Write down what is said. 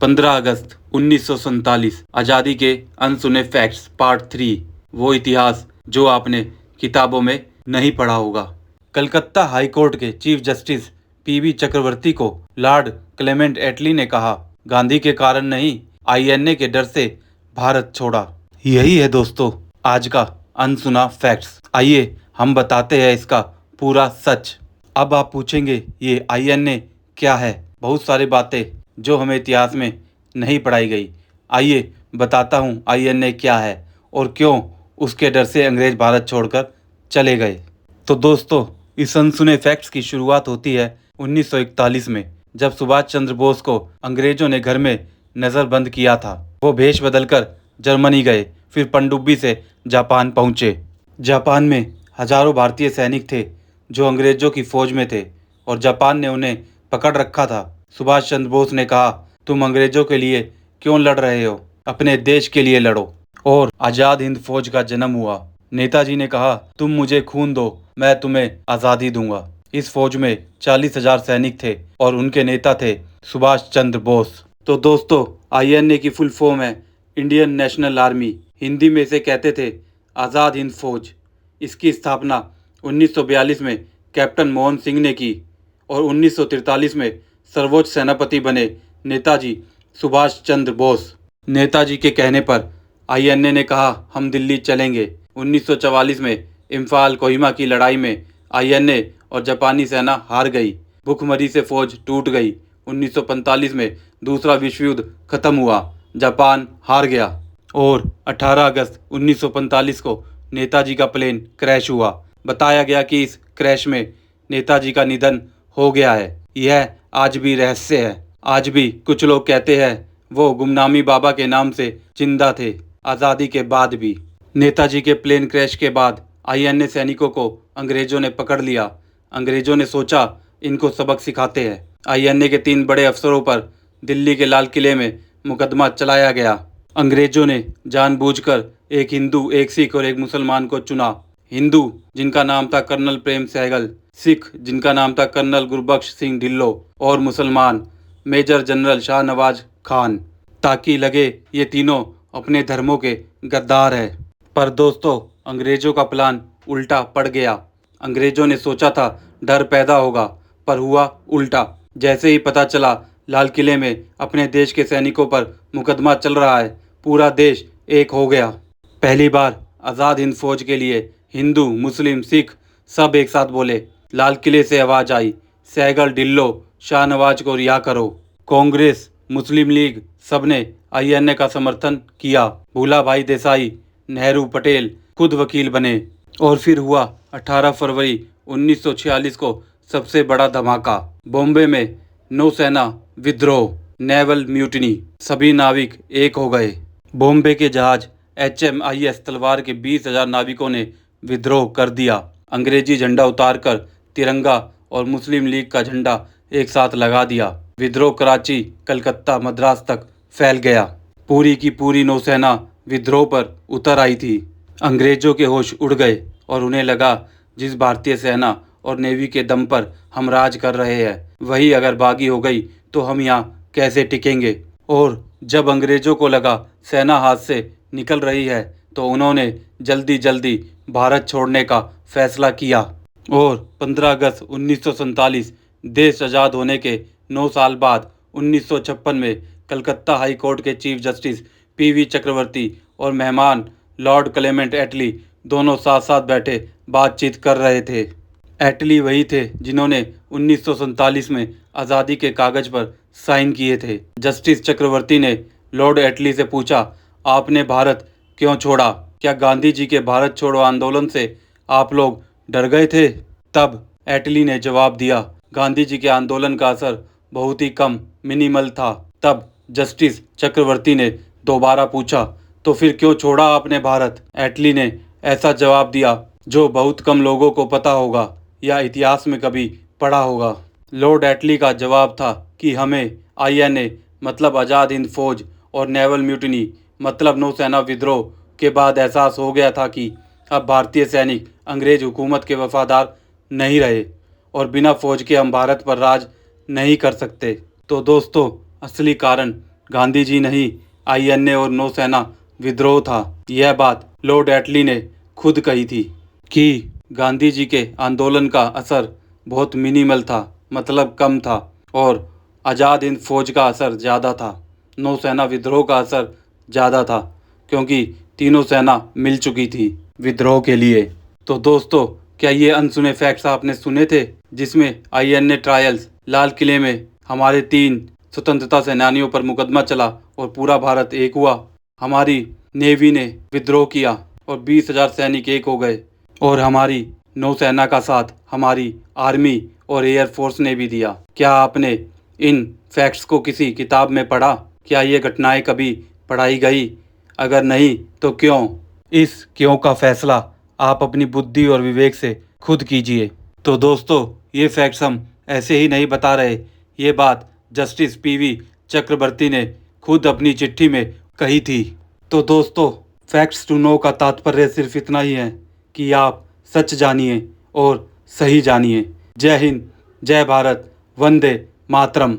15 अगस्त 1947 आज़ादी के अनसुने facts part 3। वो इतिहास जो आपने किताबों में नहीं पढ़ा होगा। कलकत्ता हाई कोर्ट के चीफ जस्टिस पीवी चक्रवर्ती को लॉर्ड क्लेमेंट एटली ने कहा, गांधी के कारण नहीं, आईएनए के डर से भारत छोड़ा। यही है दोस्तों आज का अनसुना फैक्ट्स। आइए हम बताते हैं इसका पूरा सच। अब आप पूछेंगे ये आईएनए क्या है? बहुत सारी बातें जो हमें इतिहास में नहीं पढ़ाई गई। आइए बताता हूँ आईएनए क्या है और क्यों उसके डर से अंग्रेज भारत छोड़कर चले गए। तो दोस्तों इस अनसुने फैक्ट्स की शुरुआत होती है 1941 में, जब सुभाष चंद्र बोस को अंग्रेजों ने घर में नज़रबंद किया था। वो भेष बदलकर जर्मनी गए, फिर पनडुब्बी से जापान पहुँचे। जापान में हजारों भारतीय सैनिक थे जो अंग्रेजों की फौज में थे और जापान ने उन्हें पकड़ रखा था। सुभाष चंद्र बोस ने कहा, तुम अंग्रेजों के लिए क्यों लड़ रहे हो, अपने देश के लिए लड़ो। और आज़ाद हिंद फौज का जन्म हुआ। नेताजी ने कहा, तुम मुझे खून दो, मैं तुम्हें आज़ादी दूंगा। इस फौज में 40,000 सैनिक थे और उनके नेता थे सुभाष चंद्र बोस। तो दोस्तों आईएनए की फुल फॉर्म है इंडियन नेशनल आर्मी। हिंदी में इसे कहते थे आज़ाद हिंद फौज। इसकी स्थापना 1942 में कैप्टन मोहन सिंह ने की और 1943 में सर्वोच्च सेनापति बने नेताजी सुभाष चंद्र बोस। नेताजी के कहने पर आईएनए ने कहा, हम दिल्ली चलेंगे। 1944 में इम्फाल कोहिमा की लड़ाई में आईएनए और जापानी सेना हार गई। भूखमरी से फौज टूट गई। 1945 में दूसरा विश्व युद्ध खत्म हुआ, जापान हार गया और 18 अगस्त 1945 को नेताजी का प्लेन क्रैश हुआ। बताया गया कि इस क्रैश में नेताजी का निधन हो गया है। यह आज भी रहस्य है। आज भी कुछ लोग कहते हैं वो गुमनामी बाबा के नाम से जिंदा थे आज़ादी के बाद भी। नेताजी के प्लेन क्रैश के बाद आईएनए सैनिकों को अंग्रेजों ने पकड़ लिया। अंग्रेजों ने सोचा इनको सबक सिखाते हैं। आईएनए के 3 बड़े अफसरों पर दिल्ली के लाल किले में मुकदमा चलाया गया। अंग्रेजों ने जानबूझकर एक हिंदू, एक सिख और एक मुसलमान को चुना। हिंदू जिनका नाम था कर्नल प्रेम सहगल, सिख जिनका नाम था कर्नल गुरबख्श सिंह ढिल्लो और मुसलमान मेजर जनरल शाहनवाज खान, ताकि लगे ये तीनों अपने धर्मों के गद्दार हैं। पर दोस्तों अंग्रेजों का प्लान उल्टा पड़ गया। अंग्रेजों ने सोचा था डर पैदा होगा, पर हुआ उल्टा। जैसे ही पता चला लाल किले में अपने देश के सैनिकों पर मुकदमा चल रहा है, पूरा देश एक हो गया। पहली बार आज़ाद हिंद फौज के लिए हिंदू, मुस्लिम, सिख सब एक साथ बोले। लाल किले से आवाज़ आई, सहगल, ढिल्लो, शाहनवाज को रिहा करो। कांग्रेस, मुस्लिम लीग सबने आईएनए का समर्थन किया। भूला भाई देसाई, नेहरू, पटेल खुद वकील बने। और फिर हुआ 18 फरवरी 1946 को सबसे बड़ा धमाका। बॉम्बे में नौसेना विद्रोह, नेवल म्यूटिनी। सभी नाविक एक हो गए। बॉम्बे के जहाज HMIS तलवार के 20,000 नाविकों ने विद्रोह कर दिया। अंग्रेजी झंडा उतारकर तिरंगा और मुस्लिम लीग का झंडा एक साथ लगा दिया। विद्रोह कराची, कलकत्ता, मद्रास तक फैल गया। पूरी की पूरी नौसेना विद्रोह पर उतर आई थी। अंग्रेजों के होश उड़ गए और उन्हें लगा जिस भारतीय सेना और नेवी के दम पर हम राज कर रहे हैं, वही अगर बागी हो गई तो हम यहाँ कैसे टिकेंगे। और जब अंग्रेजों को लगा सेना हाथ से निकल रही है तो उन्होंने जल्दी जल्दी भारत छोड़ने का फैसला किया। और 15 अगस्त 1947 देश आज़ाद होने के 9 साल बाद 1956 में कलकत्ता हाई कोर्ट के चीफ जस्टिस पीवी चक्रवर्ती और मेहमान लॉर्ड क्लेमेंट एटली दोनों साथ साथ बैठे बातचीत कर रहे थे। एटली वही थे जिन्होंने 1947 में आज़ादी के कागज पर साइन किए थे। जस्टिस चक्रवर्ती ने लॉर्ड एटली से पूछा, आपने भारत क्यों छोड़ा? क्या गांधी जी के भारत छोड़ो आंदोलन से आप लोग डर गए थे? तब एटली ने जवाब दिया, गांधी जी के आंदोलन का असर बहुत ही कम, मिनिमल था। तब जस्टिस चक्रवर्ती ने दोबारा पूछा, तो फिर क्यों छोड़ा आपने भारत? एटली ने ऐसा जवाब दिया जो बहुत कम लोगों को पता होगा या इतिहास में कभी पढ़ा होगा। लॉर्ड एटली का जवाब था कि हमें आईएनए मतलब आज़ाद हिंद फौज और नेवल म्यूटिनी मतलब नौसेना विद्रोह के बाद एहसास हो गया था कि अब भारतीय सैनिक अंग्रेज हुकूमत के वफादार नहीं रहे और बिना फौज के हम भारत पर राज नहीं कर सकते। तो दोस्तों असली कारण गांधी जी नहीं, आईएनए और नौसेना विद्रोह था। यह बात लॉर्ड एटली ने खुद कही थी कि गांधी जी के आंदोलन का असर बहुत मिनिमल था, मतलब कम था, और आज़ाद हिंद फौज का असर ज़्यादा था। नौसेना विद्रोह का असर ज़्यादा था क्योंकि तीनों सेना मिल चुकी थी विद्रोह के लिए। तो दोस्तों, क्या ये अनसुने फैक्ट्स आपने सुने थे, जिसमें आईएनए ट्रायल्स, लाल किले में हमारे 3 स्वतंत्रता सेनानियों पर मुकदमा चला और पूरा भारत एक हुआ। हमारी नेवी ने विद्रोह किया और 20,000 सैनिक एक हो गए, और हमारी नौसेना का साथ हमारी आर्मी और एयरफोर्स ने भी दिया। क्या आपने इन फैक्ट्स को किसी किताब में पढ़ा? क्या ये घटनाएं कभी पढ़ाई गई? अगर नहीं तो क्यों? इस क्यों का फैसला आप अपनी बुद्धि और विवेक से खुद कीजिए। तो दोस्तों, ये फैक्ट्स हम ऐसे ही नहीं बता रहे, ये बात जस्टिस पीवी चक्रवर्ती ने खुद अपनी चिट्ठी में कही थी। तो दोस्तों, फैक्ट्स टू नो का तात्पर्य सिर्फ इतना ही है कि आप सच जानिए और सही जानिए। जय हिंद, जय भारत, वंदे मातरम।